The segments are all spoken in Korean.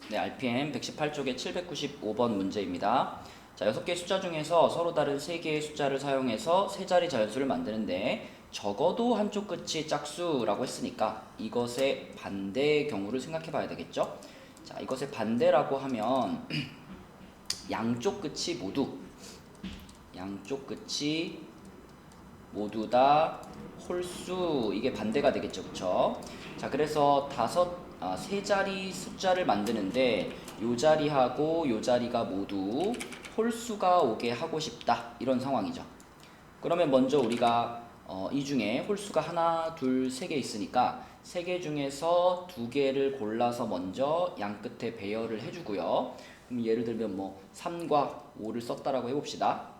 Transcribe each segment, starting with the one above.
네, RPM 118쪽의 795번 문제입니다. 자, 6개의 숫자 중에서 서로 다른 3개의 숫자를 사용해서 세 자리 자연수를 만드는데 적어도 한쪽 끝이 짝수라고 했으니까 이것의 반대의 경우를 생각해 봐야 되겠죠? 자, 이것의 반대라고 하면 양쪽 끝이 모두 다 홀수, 이게 반대가 되겠죠, 그쵸? 자, 그래서 세 자리 숫자를 만드는데 요 자리하고 요 자리가 모두 홀수가 오게 하고 싶다, 이런 상황이죠. 그러면 먼저 우리가 이 중에 홀수가 하나, 둘, 세 개 있으니까 세 개 중에서 두 개를 골라서 먼저 양 끝에 배열을 해주고요. 그럼 예를 들면 뭐 3과 5를 썼다라고 해봅시다.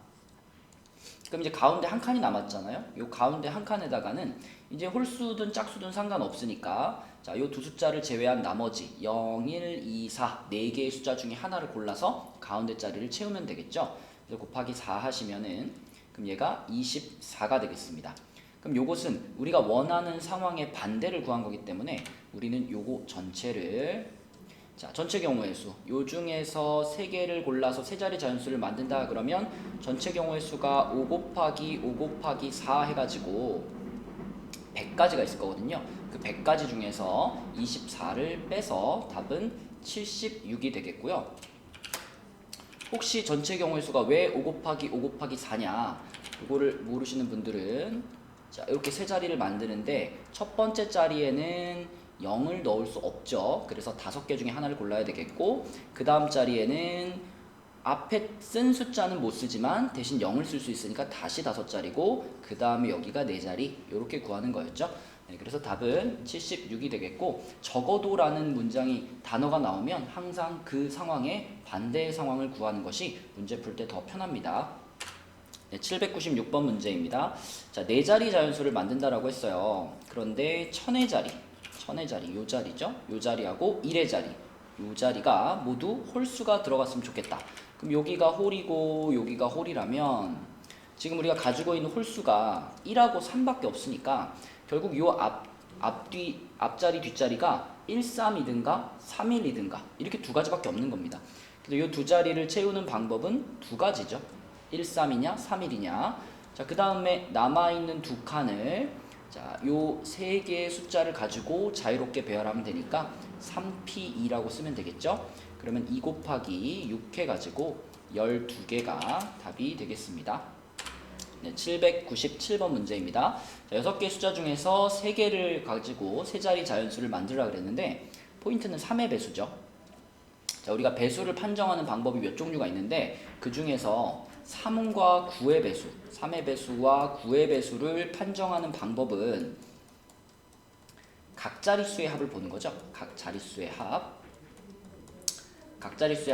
그럼 이제 가운데 한 칸이 남았잖아요. 요 가운데 한 칸에다가는 이제 홀수든 짝수든 상관없으니까 자, 요 두 숫자를 제외한 나머지 0, 1, 2, 4 네 개의 숫자 중에 하나를 골라서 가운데 자리를 채우면 되겠죠. 그래서 곱하기 4 하시면은 그럼 얘가 24가 되겠습니다. 그럼 요것은 우리가 원하는 상황의 반대를 구한 거기 때문에 우리는 요거 전체를 자, 전체 경우의 수. 요 중에서 세 개를 골라서 세 자리 자연수를 만든다 그러면 전체 경우의 수가 5 곱하기 5 곱하기 4 해가지고 100가지가 있을 거거든요. 그 100가지 중에서 24를 빼서 답은 76이 되겠고요. 혹시 전체 경우의 수가 왜 5 곱하기 5 곱하기 4냐? 이거를 모르시는 분들은 자, 이렇게 세 자리를 만드는데 첫 번째 자리에는 0을 넣을 수 없죠. 그래서 5개 중에 하나를 골라야 되겠고 그 다음 자리에는 앞에 쓴 숫자는 못 쓰지만 대신 0을 쓸 수 있으니까 다시 5자리고 그 다음에 여기가 4자리 이렇게 구하는 거였죠. 네, 그래서 답은 76이 되겠고 적어도라는 문장이 단어가 나오면 항상 그 상황의 반대의 상황을 구하는 것이 문제 풀 때 더 편합니다. 네, 796번 문제입니다. 자, 4자리 자연수를 만든다라고 했어요. 그런데 천의 자리, 요 자리죠. 요 자리하고 1의 자리, 요 자리가 모두 홀수가 들어갔으면 좋겠다. 그럼 여기가 홀이고 여기가 홀이라면 지금 우리가 가지고 있는 홀수가 1하고 3밖에 없으니까 결국 요 앞자리 뒷자리가 1, 3이든가 3, 1이든가 이렇게 두 가지밖에 없는 겁니다. 그래서 요 두 자리를 채우는 방법은 두 가지죠. 1, 3이냐 3, 1이냐. 자, 그 다음에 남아있는 두 칸을 자, 요 세 개의 숫자를 가지고 자유롭게 배열하면 되니까 3P2라고 쓰면 되겠죠. 그러면 2 곱하기 6 해가지고 12개가 답이 되겠습니다. 네, 797번 문제입니다. 자, 6개의 숫자 중에서 3개를 가지고 세 자리 자연수를 만들으라 그랬는데 포인트는 3의 배수죠. 자, 우리가 배수를 판정하는 방법이 몇 종류가 있는데 그 중에서 3과 9의 배수, 3의 배수와 9의 배수를 판정하는 방법은 각 자릿수의 합을 보는 거죠. 각 자릿수의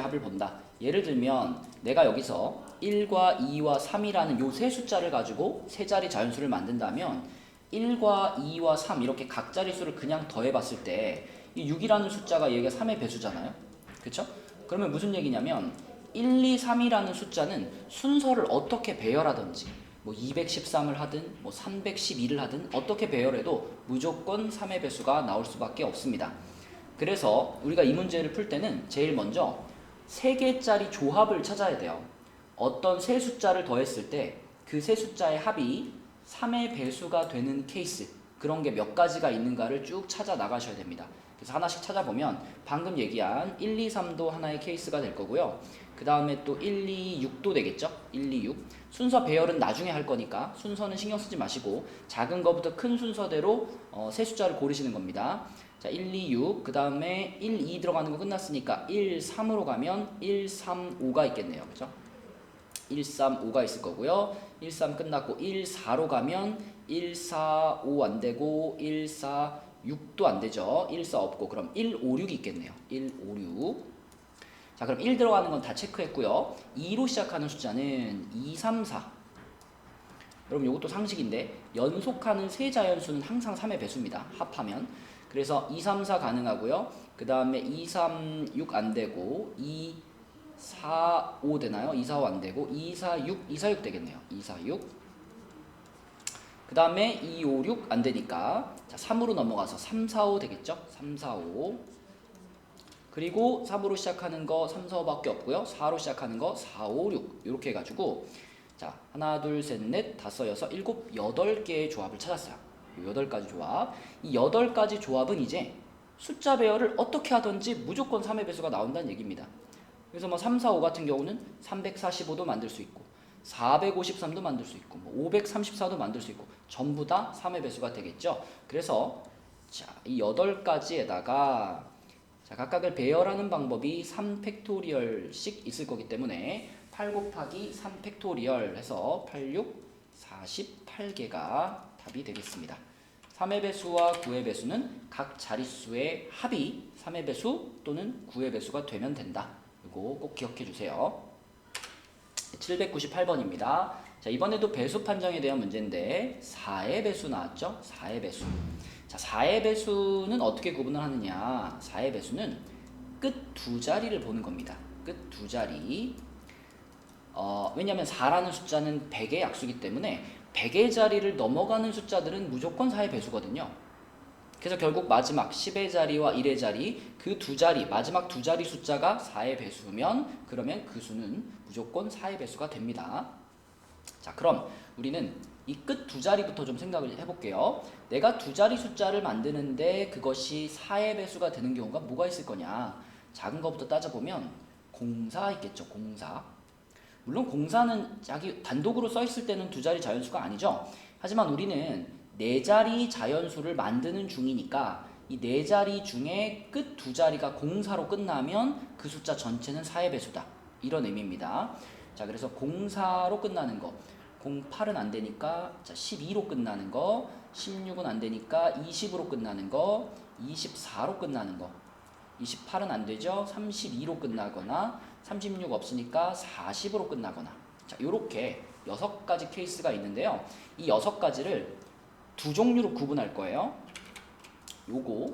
합을 본다. 예를 들면 내가 여기서 1과 2와 3이라는 요 세 숫자를 가지고 세 자리 자연수를 만든다면 1과 2와 3 이렇게 각 자릿수를 그냥 더해봤을 때 이 6이라는 숫자가 얘가 3의 배수잖아요. 그쵸? 그러면 무슨 얘기냐면 1, 2, 3이라는 숫자는 순서를 어떻게 배열하든지 뭐 213을 하든 뭐 312를 하든 어떻게 배열해도 무조건 3의 배수가 나올 수밖에 없습니다. 그래서 우리가 이 문제를 풀 때는 제일 먼저 3개짜리 조합을 찾아야 돼요. 어떤 세 숫자를 더했을 때 그 세 숫자의 합이 3의 배수가 되는 케이스, 그런 게 몇 가지가 있는가를 쭉 찾아 나가셔야 됩니다. 그래서 하나씩 찾아보면 방금 얘기한 1, 2, 3도 하나의 케이스가 될 거고요. 그 다음에 또 1, 2, 6도 되겠죠? 1, 2, 6. 순서 배열은 나중에 할 거니까 순서는 신경 쓰지 마시고 작은 거부터 큰 순서대로 세 숫자를 고르시는 겁니다. 자, 1, 2, 6. 그 다음에 1, 2 들어가는 거 끝났으니까 1, 3으로 가면 1, 3, 5가 있겠네요. 그죠? 1, 3, 5가 있을 거고요. 1, 3 끝났고 1, 4로 가면 1, 4, 5 안 되고 1, 4, 6도 안 되죠. 1, 4 없고 그럼 1, 5, 6이 있겠네요. 1, 5, 6. 자, 그럼 1 들어가는 건 다 체크했고요. 2로 시작하는 숫자는 2, 3, 4. 여러분 이것도 상식인데 연속하는 세 자연수는 항상 3의 배수입니다. 합하면. 그래서 2, 3, 4 가능하고요. 그 다음에 2, 3, 6 안 되고 2, 4, 5 되나요? 2, 4, 5 안 되고 2, 4, 6, 2, 4, 6 되겠네요. 2, 4, 6. 그 다음에 2, 5, 6 안 되니까 자, 3으로 넘어가서 3, 4, 5 되겠죠? 3, 4, 5. 그리고 3으로 시작하는 거 3, 4, 5밖에 없고요. 4로 시작하는 거 4, 5, 6 이렇게 해가지고 자 하나, 둘, 셋, 넷, 다섯, 여섯, 일곱, 8개의 조합을 찾았어요. 8가지 조합. 이 8가지 조합은 이제 숫자 배열을 어떻게 하든지 무조건 3의 배수가 나온다는 얘기입니다. 그래서 뭐 3, 4, 5 같은 경우는 345도 만들 수 있고 453도 만들 수 있고 뭐 534도 만들 수 있고 전부 다 3의 배수가 되겠죠. 그래서 자, 이 8가지에다가 자, 각각을 배열하는 방법이 3팩토리얼씩 있을 거기 때문에 8 곱하기 3팩토리얼 해서 86, 48개가 답이 되겠습니다. 3의 배수와 9의 배수는 각 자릿수의 합이 3의 배수 또는 9의 배수가 되면 된다. 이거 꼭 기억해 주세요. 798번입니다. 자, 이번에도 배수 판정에 대한 문제인데 4의 배수 나왔죠? 4의 배수. 자, 4의 배수는 어떻게 구분을 하느냐? 4의 배수는 끝 두 자리를 보는 겁니다. 끝 두 자리. 왜냐하면 4라는 숫자는 100의 약수이기 때문에 100의 자리를 넘어가는 숫자들은 무조건 4의 배수거든요. 그래서 결국 마지막 10의 자리와 1의 자리 그 두 자리 마지막 두 자리 숫자가 4의 배수면 그러면 그 수는 무조건 4의 배수가 됩니다. 자, 그럼 우리는 이 끝 두 자리부터 좀 생각을 해볼게요. 내가 두 자리 숫자를 만드는데 그것이 4의 배수가 되는 경우가 뭐가 있을 거냐? 작은 것부터 따져보면 공사 있겠죠. 공사. 물론 공사는 자기 단독으로 써 있을 때는 두 자리 자연수가 아니죠. 하지만 우리는 네 자리 자연수를 만드는 중이니까 이 네 자리 중에 끝 두 자리가 공사로 끝나면 그 숫자 전체는 4의 배수다. 이런 의미입니다. 자, 그래서 공사로 끝나는 거 08은 안 되니까 자, 12로 끝나는 거 16은 안 되니까 20으로 끝나는 거 24로 끝나는 거 28은 안 되죠. 32로 끝나거나 36 없으니까 40으로 끝나거나 자, 요렇게 6가지 케이스가 있는데요. 이 6가지를 두 종류로 구분할 거예요. 요거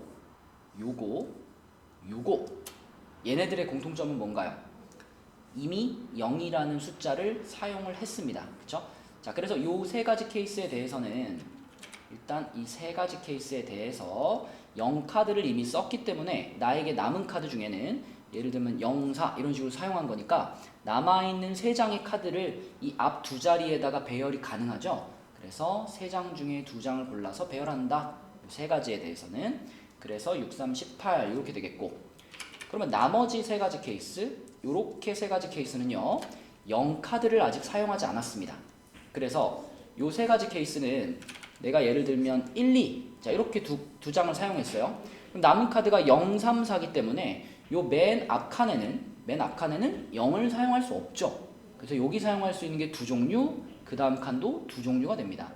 얘네들의 공통점은 뭔가요? 이미 0이라는 숫자를 사용을 했습니다. 그쵸? 자, 그래서 요 세 가지 케이스에 대해서는 일단 이 세 가지 케이스에 대해서 0카드를 이미 썼기 때문에 나에게 남은 카드 중에는 예를 들면 0, 4 이런 식으로 사용한 거니까 남아있는 3장의 카드를 이 앞 두 자리에다가 배열이 가능하죠. 그래서 3장 중에 2장을 골라서 배열한다. 세 가지에 대해서는 그래서 6, 3, 18 이렇게 되겠고 그러면 나머지 세 가지 케이스 요렇게 세 가지 케이스는요 0카드를 아직 사용하지 않았습니다. 그래서 요 세 가지 케이스는 내가 예를 들면 1, 2 자 이렇게 두 장을 사용했어요. 그럼 남은 카드가 0, 3, 4기 때문에 요 맨 앞 칸에는 0을 사용할 수 없죠. 그래서 여기 사용할 수 있는 게 두 종류 그 다음 칸도 두 종류가 됩니다.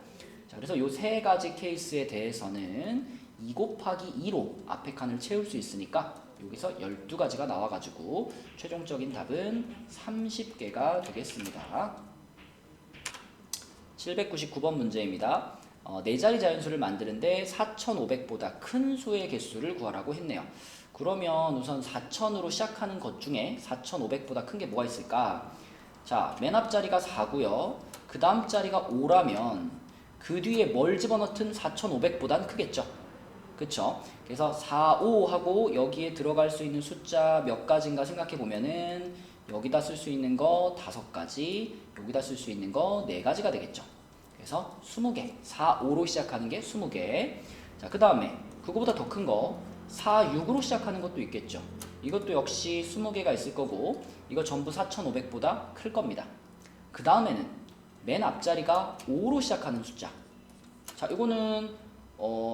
자, 그래서 요 세 가지 케이스에 대해서는 2 곱하기 2로 앞에 칸을 채울 수 있으니까 여기서 12가지가 나와가지고 최종적인 답은 30개가 되겠습니다. 799번 문제입니다. 네 자리 자연수를 만드는데 4,500보다 큰 수의 개수를 구하라고 했네요. 그러면 우선 4,000으로 시작하는 것 중에 4,500보다 큰 게 뭐가 있을까? 자, 맨 앞 자리가 4고요. 그 다음 자리가 5라면 그 뒤에 뭘 집어넣든 4,500보단 크겠죠. 그쵸? 그래서 4, 5 하고 여기에 들어갈 수 있는 숫자 몇 가지인가 생각해 보면은 여기다 쓸 수 있는 거 5가지, 여기다 쓸 수 있는 거 4가지가 되겠죠. 그래서 20개, 4, 5로 시작하는 게 20개. 자, 그 다음에 그거보다 더 큰 거 4, 6으로 시작하는 것도 있겠죠. 이것도 역시 20개가 있을 거고 이거 전부 4,500보다 클 겁니다. 그 다음에는 맨 앞자리가 5로 시작하는 숫자. 자, 이거는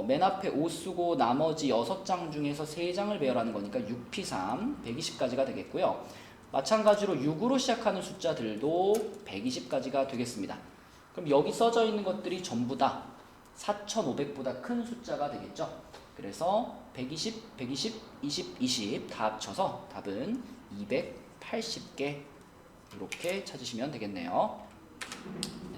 맨 앞에 5 쓰고 나머지 6장 중에서 3장을 배열하는 거니까 6P3 120가지가 되겠고요. 마찬가지로 6으로 시작하는 숫자들도 120가지가 되겠습니다. 그럼 여기 써져 있는 것들이 전부 다 4,500보다 큰 숫자가 되겠죠. 그래서 120, 120, 20, 20 다 합쳐서 답은 280개 이렇게 찾으시면 되겠네요.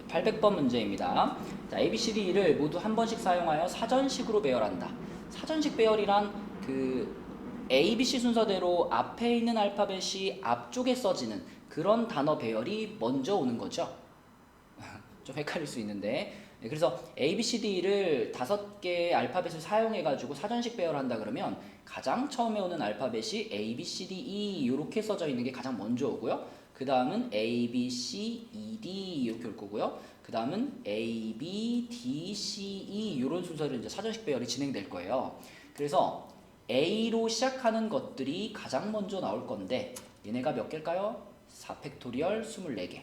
800번 문제입니다. 자, ABCD를 모두 한 번씩 사용하여 사전식으로 배열한다. 사전식 배열이란 그 ABC 순서대로 앞에 있는 알파벳이 앞쪽에 써지는 그런 단어 배열이 먼저 오는 거죠. 좀 헷갈릴 수 있는데 네, 그래서 A, B, C, D를 5개의 알파벳을 사용해가지고 사전식 배열한다 그러면 가장 처음에 오는 알파벳이 A, B, C, D, E 이렇게 써져 있는 게 가장 먼저 오고요. 그 다음은 A, B, C, E, D 이렇게 올 거고요. 그 다음은 A, B, D, C, E 이런 순서로 이제 사전식 배열이 진행될 거예요. 그래서 A로 시작하는 것들이 가장 먼저 나올 건데 얘네가 몇 개일까요? 4팩토리얼 24개.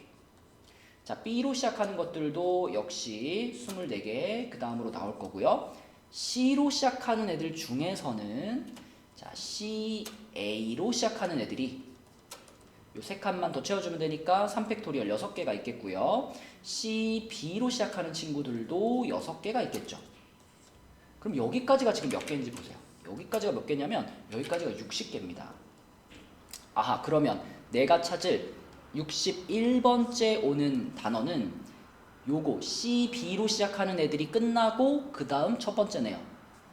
자, B로 시작하는 것들도 역시 24개 그 다음으로 나올 거고요. C로 시작하는 애들 중에서는 자, C, A로 시작하는 애들이 요 3칸만 더 채워주면 되니까 3팩토리얼 6개가 있겠고요. C, B로 시작하는 친구들도 6개가 있겠죠. 그럼 여기까지가 지금 몇 개인지 보세요. 여기까지가 몇 개냐면 여기까지가 60개입니다. 아하, 그러면 내가 찾을 61번째 오는 단어는 요거 C, B로 시작하는 애들이 끝나고 그 다음 첫 번째네요.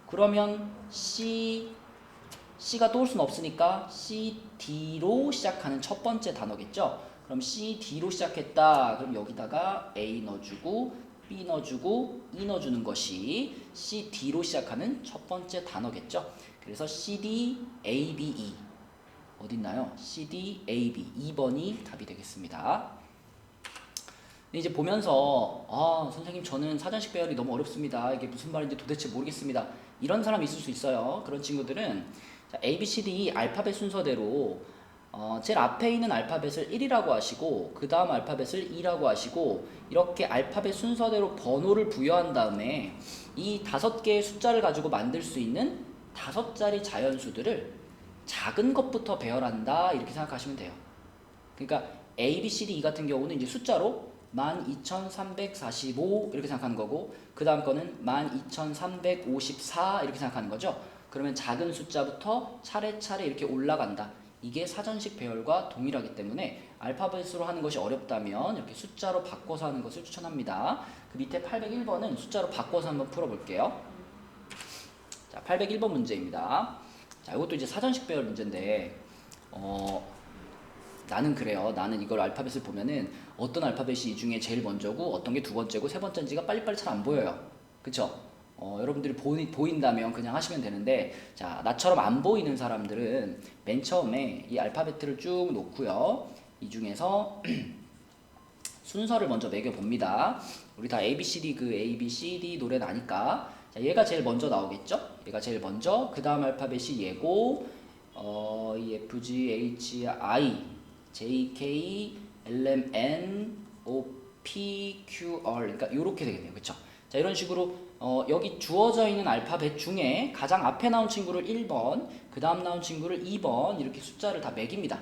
그러면 C가 또 올 수는 없으니까 C, D로 시작하는 첫 번째 단어겠죠. 그럼 C, D로 시작했다. 그럼 여기다가 A 넣어주고 B 넣어주고 E 넣어주는 것이 C, D로 시작하는 첫 번째 단어겠죠. 그래서 C, D, A, B, E 어딨나요? C, D, A, B 2번이 답이 되겠습니다. 이제 보면서 선생님 저는 사전식 배열이 너무 어렵습니다. 이게 무슨 말인지 도대체 모르겠습니다. 이런 사람 있을 수 있어요. 그런 친구들은 자, A, B, C, D 알파벳 순서대로 제일 앞에 있는 알파벳을 1이라고 하시고 그 다음 알파벳을 2라고 하시고 이렇게 알파벳 순서대로 번호를 부여한 다음에 이 5개의 숫자를 가지고 만들 수 있는 5자리 자연수들을 작은 것부터 배열한다 이렇게 생각하시면 돼요. 그러니까 A, B, C, D, E 같은 경우는 이제 숫자로 12,345 이렇게 생각하는 거고 그 다음 거는 12,354 이렇게 생각하는 거죠. 그러면 작은 숫자부터 차례차례 이렇게 올라간다. 이게 사전식 배열과 동일하기 때문에 알파벳으로 하는 것이 어렵다면 이렇게 숫자로 바꿔서 하는 것을 추천합니다. 그 밑에 801번은 숫자로 바꿔서 한번 풀어볼게요. 자, 801번 문제입니다. 자, 이것도 이제 사전식 배열 문제인데 나는 그래요. 나는 이걸 알파벳을 보면은 어떤 알파벳이 이 중에 제일 먼저고 어떤 게 두 번째고 세 번째인지가 빨리빨리 잘 안 보여요. 그쵸? 여러분들이 보인다면 그냥 하시면 되는데 자, 나처럼 안 보이는 사람들은 맨 처음에 이 알파벳을 쭉 놓고요. 이 중에서 순서를 먼저 매겨봅니다. 우리 다 ABCD 그 ABCD 노래 나니까 자, 얘가 제일 먼저 나오겠죠? 얘가 제일 먼저 그 다음 알파벳이 얘고 F, G, H, I, J, K, L, M, N, O, P, Q, R 그러니까 이렇게 되겠네요. 그쵸? 자, 이런 식으로 여기 주어져 있는 알파벳 중에 가장 앞에 나온 친구를 1번, 그 다음 나온 친구를 2번 이렇게 숫자를 다 매깁니다.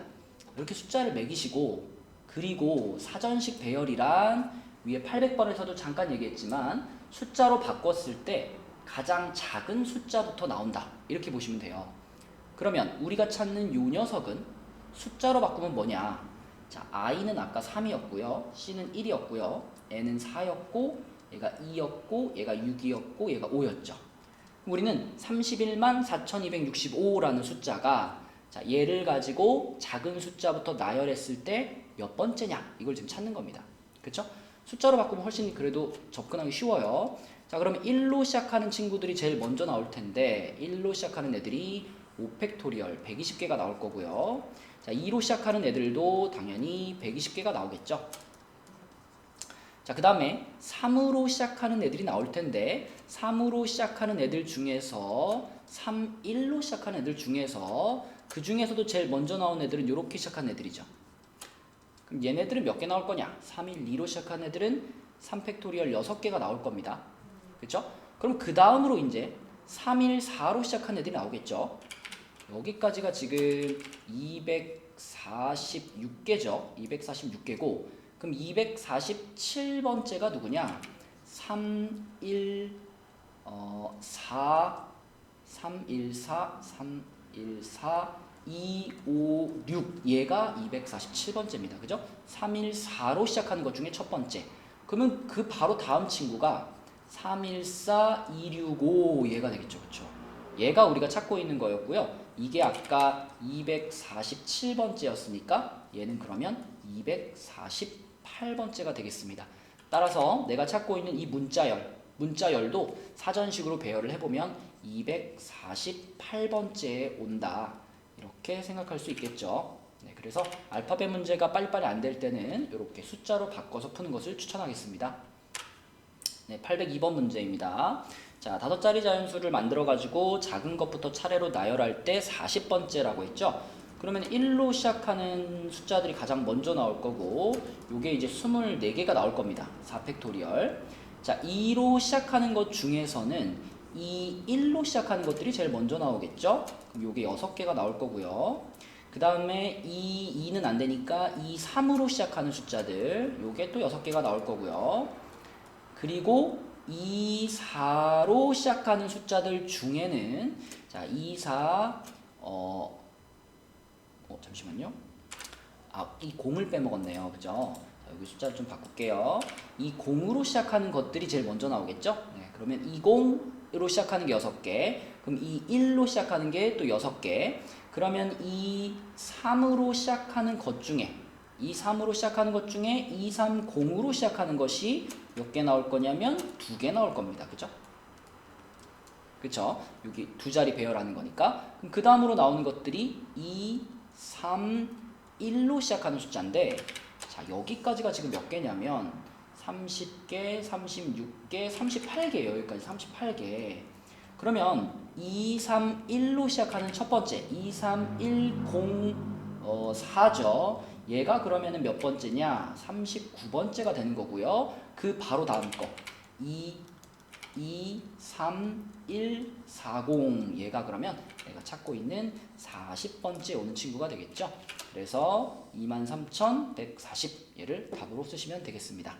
이렇게 숫자를 매기시고 그리고 사전식 배열이란 위에 800번에서도 잠깐 얘기했지만 숫자로 바꿨을 때 가장 작은 숫자부터 나온다. 이렇게 보시면 돼요. 그러면 우리가 찾는 요 녀석은 숫자로 바꾸면 뭐냐? 자, I는 아까 3이었고요. C는 1이었고요. N은 4였고 얘가 2였고 얘가 6이었고 얘가 5였죠. 우리는 31만 4265라는 숫자가 자, 얘를 가지고 작은 숫자부터 나열했을 때 몇 번째냐? 이걸 지금 찾는 겁니다. 그렇죠? 숫자로 바꾸면 훨씬 그래도 접근하기 쉬워요. 자, 그러면 1로 시작하는 친구들이 제일 먼저 나올 텐데 1로 시작하는 애들이 5팩토리얼 120개가 나올 거고요. 자, 2로 시작하는 애들도 당연히 120개가 나오겠죠. 자, 그 다음에 3으로 시작하는 애들이 나올 텐데 3으로 시작하는 애들 중에서 1로 시작하는 애들 중에서 그 중에서도 제일 먼저 나온 애들은 이렇게 시작하는 애들이죠. 그럼 얘네들은 몇 개 나올 거냐? 3, 1, 2로 시작하는 애들은 3팩토리얼 6개가 나올 겁니다. 그쵸? 그럼 그 다음으로 이제 3, 1, 4로 시작한 애들이 나오겠죠. 여기까지가 지금 246개죠. 246개고 그럼 247번째가 누구냐? 3, 1, 4, 3, 1, 4, 3, 1, 4, 2, 5, 6 얘가 247번째입니다. 그죠? 3, 1, 4로 시작하는 것 중에 첫 번째. 그러면 그 바로 다음 친구가 3, 1, 4, 2, 6, 5 얘가 되겠죠. 그쵸? 얘가 우리가 찾고 있는 거였고요. 이게 아까 247번째였으니까 얘는 그러면 248번째가 되겠습니다. 따라서 내가 찾고 있는 이 문자열도 사전식으로 배열을 해보면 248번째에 온다. 이렇게 생각할 수 있겠죠. 네, 그래서 알파벳 문제가 빨리빨리 안 될 때는 이렇게 숫자로 바꿔서 푸는 것을 추천하겠습니다. 네, 802번 문제입니다. 자, 5자리 자연수를 만들어가지고 작은 것부터 차례로 나열할 때 40번째라고 했죠. 그러면 1로 시작하는 숫자들이 가장 먼저 나올 거고, 요게 이제 24개가 나올 겁니다. 4팩토리얼. 자, 2로 시작하는 것 중에서는 이 1로 시작하는 것들이 제일 먼저 나오겠죠. 그럼 요게 6개가 나올 거고요. 그 다음에 2는 안 되니까 3으로 시작하는 숫자들, 요게 또 6개가 나올 거고요. 그리고 4로 시작하는 숫자들 중에는 자, 4, 잠시만요. 이 0을 빼먹었네요. 그죠? 자, 여기 숫자를 좀 바꿀게요. 이 0으로 시작하는 것들이 제일 먼저 나오겠죠? 네, 그러면 20으로 시작하는 게 6개, 그럼 이 1로 시작하는 게 또 6개, 그러면 이 3으로 시작하는 것 중에 3으로 시작하는 것 중에 230으로 시작하는 것이 몇 개 나올 거냐면 2개 나올 겁니다. 그죠? 그쵸? 여기 2자리 배열하는 거니까. 그럼 그 다음으로 나오는 것들이 2, 3, 1로 시작하는 숫자인데, 자, 여기까지가 지금 몇 개냐면 30개, 36개, 38개, 여기까지 38개. 그러면 2, 3, 1로 시작하는 첫 번째 2, 3, 1, 0, 4죠. 얘가 그러면은 몇 번째냐? 39번째가 되는 거고요. 그 바로 다음 거 2, 3, 1, 40 얘가 그러면 내가 찾고 있는 40번째 오는 친구가 되겠죠. 그래서 23,140 얘를 답으로 쓰시면 되겠습니다.